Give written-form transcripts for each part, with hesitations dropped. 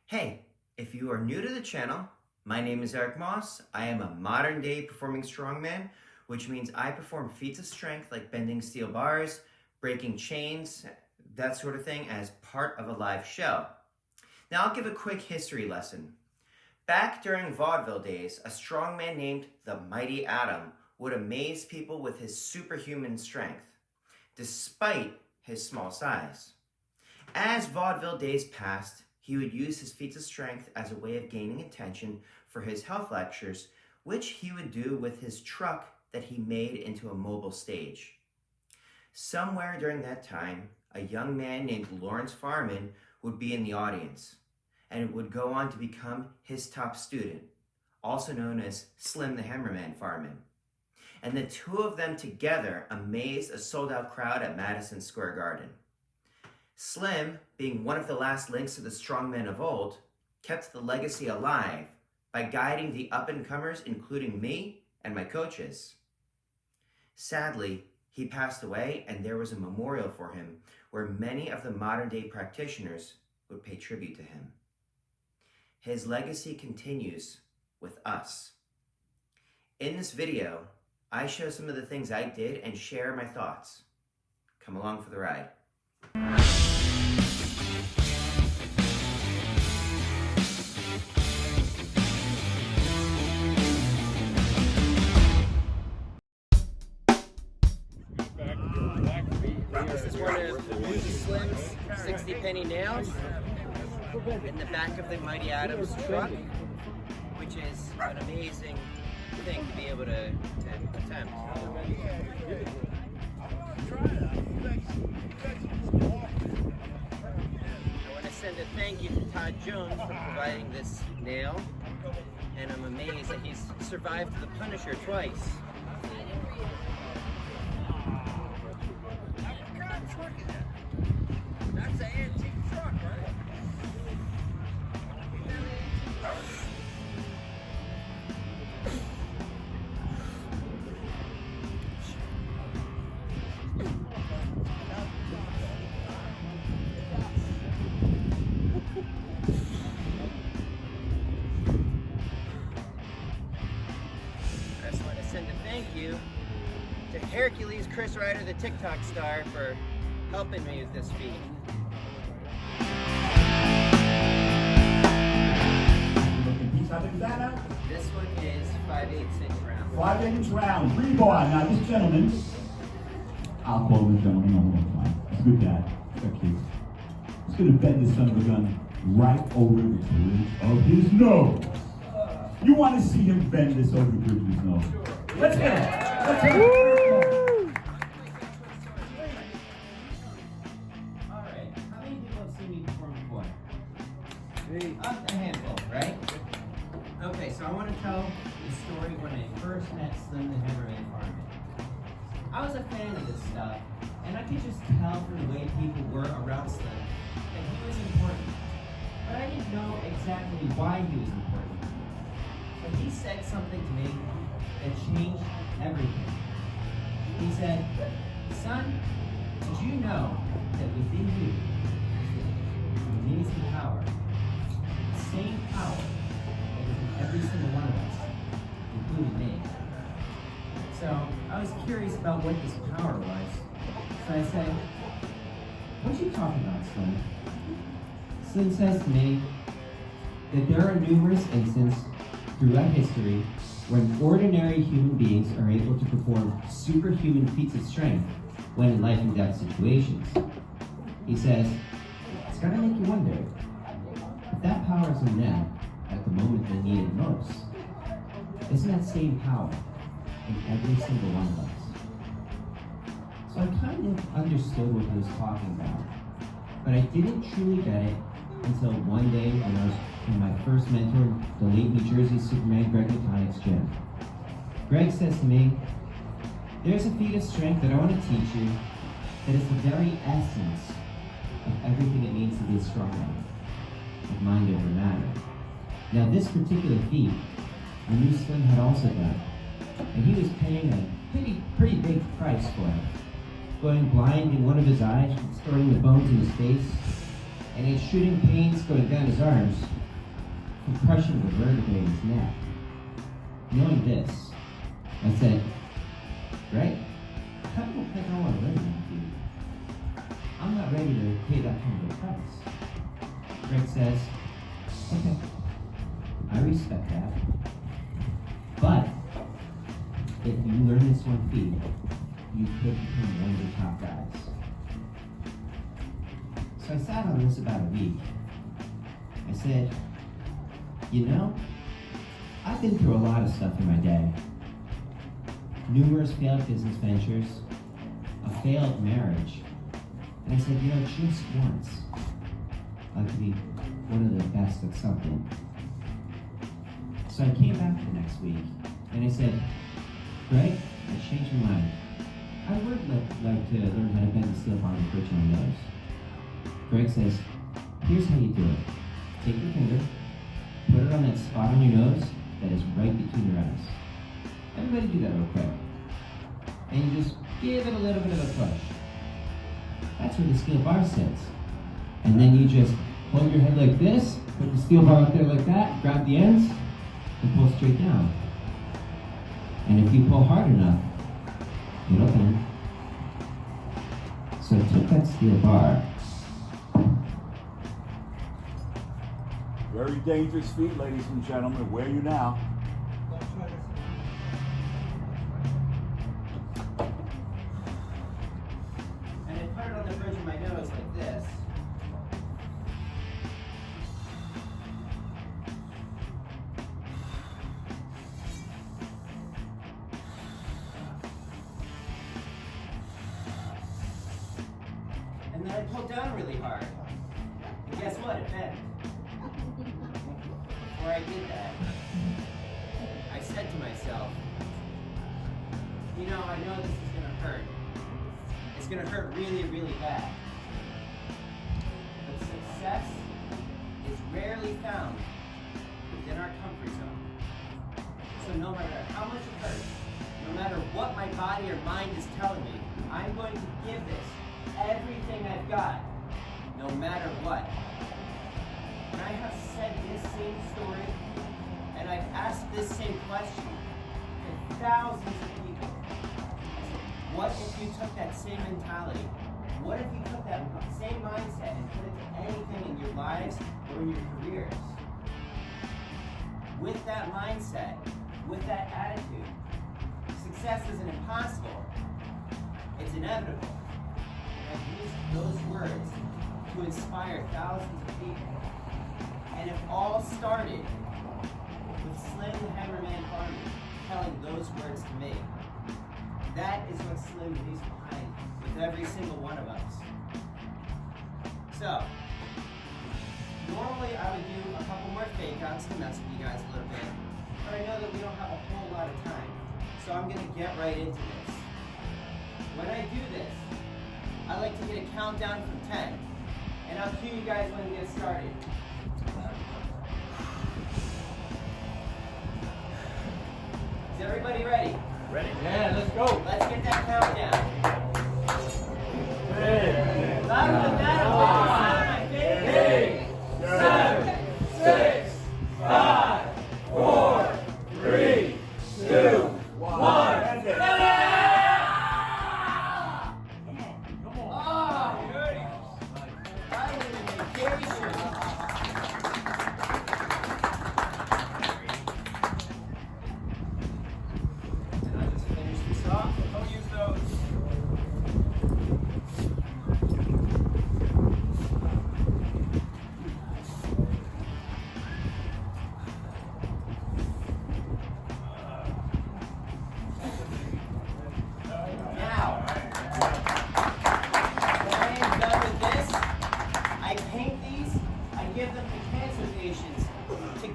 Hey, if you are new to the channel, my name is Eric Moss. I am a modern day performing strongman, which means I perform feats of strength like bending steel bars, breaking chains, that sort of thing as part of a live show. Now I'll give a quick history lesson. Back during vaudeville days, a strongman named the Mighty Atom would amaze people with his superhuman strength, despite his small size. As vaudeville days passed, he would use his feats of strength as a way of gaining attention for his health lectures, which he would do with his truck that he made into a mobile stage. Somewhere during that time, a young man named Lawrence Farman would be in the audience, and would go on to become his top student, also known as Slim the Hammerman Farman. And the two of them together amazed a sold-out crowd at Madison Square Garden. Slim, being one of the last links to the strongmen of old, kept the legacy alive by guiding the up-and-comers, including me and my coaches. Sadly, he passed away, and there was a memorial for him where many of the modern-day practitioners would pay tribute to him. His legacy continues with us. In this video, I show some of the things I did and share my thoughts. Come along for the ride. This is one of Slim's 60-penny nails in the back of the Mighty Atom's truck, which is an amazing thing to be able to attempt. I want to send a thank you to Todd Jones for providing this nail, and I'm amazed that he's survived the Punisher twice. That's an antique truck, right? I just want to send a thank you to Hercules Chris Ryder, the TikTok star, for helping me with this feat. How big is that now? This one is 5/8 inch round. 5-inch round, rebar. Now this gentleman, I'll call him a gentleman, no, fine. He's a good guy, he's cute. He's gonna bend this son of a gun right over the bridge of his nose. You wanna see him bend this over the bridge of his nose? Let's hit him, let's hit him. Alright, how many people have seen me perform before? A handful, right? Okay, so I want to tell the story when I first met Slim the Hammerman Farman. I was a fan of this stuff, and I could just tell from the way people were around Slim that he was important. But I didn't know exactly why he was important. But he said something to me that changed everything. He said, "Son, did you know that within you is an amazing power? The same power that is in every single one of us, including me." So I was curious about what this power was. So I said, "What are you talking about, Slim?" Slim says to me that there are numerous instances throughout history when ordinary human beings are able to perform superhuman feats of strength when in life and death situations. He says, it's gotta make you wonder, if that power is in them at the moment they need it most, isn't that same power in every single one of us? So I kind of understood what he was talking about, but I didn't truly get it until one day when I was in my first mentor, the late New Jersey Superman Greg McConaughey's gym. Greg says to me, "There's a feat of strength that I want to teach you that is the very essence of everything it means to be a strong man, of mind over matter." Now this particular feat, I knew Slim had also done, and he was paying a pretty big price for it. Going blind in one of his eyes, storing the bones in his face, and excruciating pains going down his arms, compression of the vertebrae in his neck. Knowing this, I said, Greg, I don't think I want to live in that feed. I'm not ready to pay that kind of a price. Greg says, okay, I respect that. But if you learn this one feat, you could become one of the top guys. So I sat on this about a week. I said, you know, I've been through a lot of stuff in my day. Numerous failed business ventures, a failed marriage. And I said, you know, just once, I'd like to be one of the best at something. So I came back the next week, and I said, Greg, I changed my mind. I would like to learn how to bend the steel bar and bridge my nose. Greg says, here's how you do it. Take your finger, put it on that spot on your nose that is right between your eyes. Everybody do that real quick. And you just give it a little bit of a push. That's where the steel bar sits. And then you just hold your head like this, put the steel bar up there like that, grab the ends, and pull straight down. And if you pull hard enough, it'll bend. So I took that steel bar. Very dangerous feat, ladies and gentlemen. Where are you now? And I put it on the bridge of my nose like this. And then I pulled down really hard. And guess what? It bent. Before I did that, I said to myself, you know, I know this is going to hurt. It's going to hurt really, really bad. But success is rarely found within our comfort zone. So no matter how much it hurts, no matter what my body or mind is telling me, I'm going to give this everything I've got, no matter what. And I have said this same story, and I've asked this same question to thousands of people. I said, what if you took that same mentality? What if you took that same mindset and put it to anything in your lives or in your careers? With that mindset, with that attitude, success isn't impossible. It's inevitable. And I've used those words to inspire thousands of people. And it all started with Slim the Hammerman Farmer telling those words to me. That is what Slim leaves behind with every single one of us. So, normally I would do a couple more fake outs to mess with you guys a little bit, but I know that we don't have a whole lot of time. So I'm going to get right into this. When I do this, I like to get a countdown from 10. And I'll cue you guys when we get started. Is everybody ready? Ready? Yeah, let's go. Let's get that countdown. 10, Louder than that, I'm going to 8, 7, 6, 5, 4, 3, 2, 1.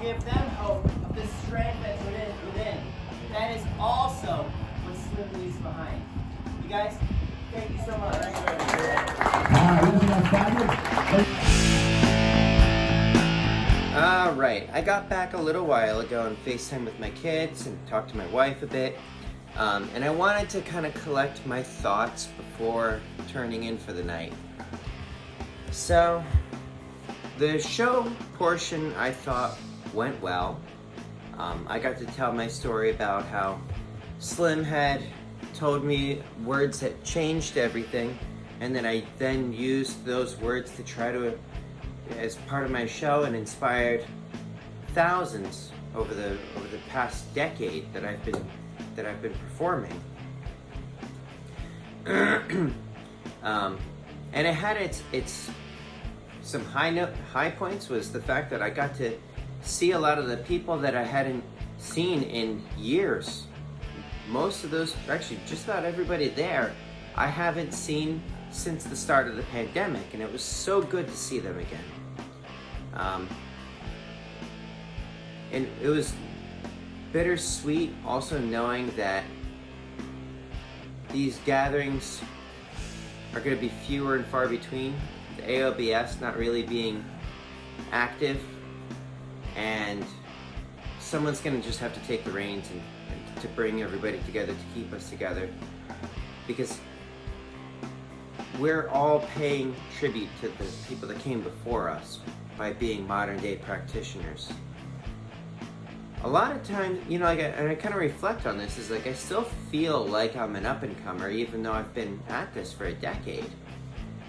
Give them hope of the strength that's within. That is also what Slim leaves behind. You guys, thank you so much. Alright, I got back a little while ago and FaceTime with my kids and talked to my wife a bit. And I wanted to kind of collect my thoughts before turning in for the night. So, the show portion I thought went well. I got to tell my story about how Slim had told me words that changed everything, and then I then used those words to try to, as part of my show, and inspired thousands over the past decade that I've been performing. And it had its some high points. Was the fact that I got to see a lot of the people that I hadn't seen in years. Most of those, actually just about everybody there, I haven't seen since the start of the pandemic, and it was so good to see them again. And it was bittersweet also knowing that these gatherings are going to be fewer and far between. The AOBS not really being active, and someone's going to just have to take the reins and to bring everybody together, to keep us together, because we're all paying tribute to the people that came before us by being modern day practitioners. A lot of times, you know, and I kind of reflect on this, is like I still feel like I'm an up-and-comer even though I've been at this for a decade.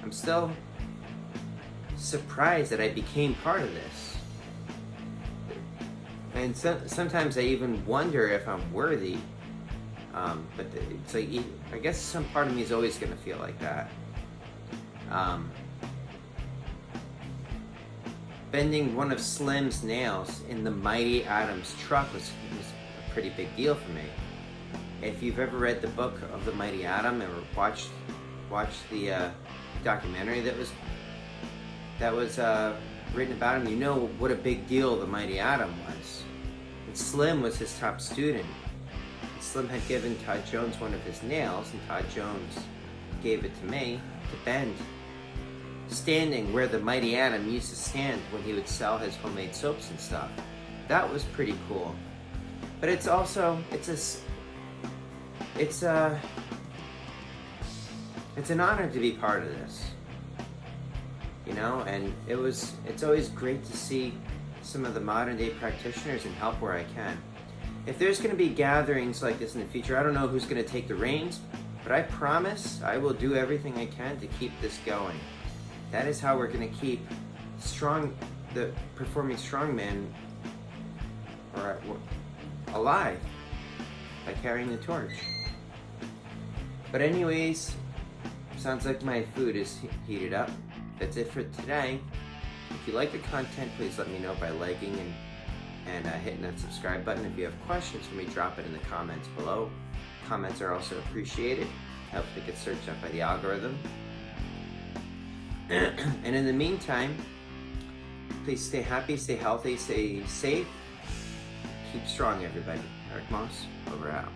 I'm still surprised that I became part of this. And sometimes I even wonder if I'm worthy, but it's like, I guess some part of me is always going to feel like that. Bending one of Slim's nails in the Mighty Adam's truck was a pretty big deal for me. If you've ever read the book of the Mighty Adam or watched the documentary that was written about him, you know what a big deal the Mighty Adam was. And Slim was his top student. And Slim had given Todd Jones one of his nails, and Todd Jones gave it to me to bend, standing where the Mighty Adam used to stand when he would sell his homemade soaps and stuff. That was pretty cool. But it's also, it's an honor to be part of this. You know, and it's always great to see some of the modern day practitioners and help where I can. If there's going to be gatherings like this in the future, I don't know who's going to take the reins, but I promise I will do everything I can to keep this going. That is how we're going to keep the performing strongman alive, by carrying the torch. But anyways, sounds like my food is heated up. That's it for today. If you like the content, please let me know by liking and hitting that subscribe button. If you have questions for me, drop it in the comments below. Comments are also appreciated. Helps me get searched up by the algorithm. And in the meantime, please stay happy, stay healthy, stay safe. Keep strong, everybody. Eric Moss, over out.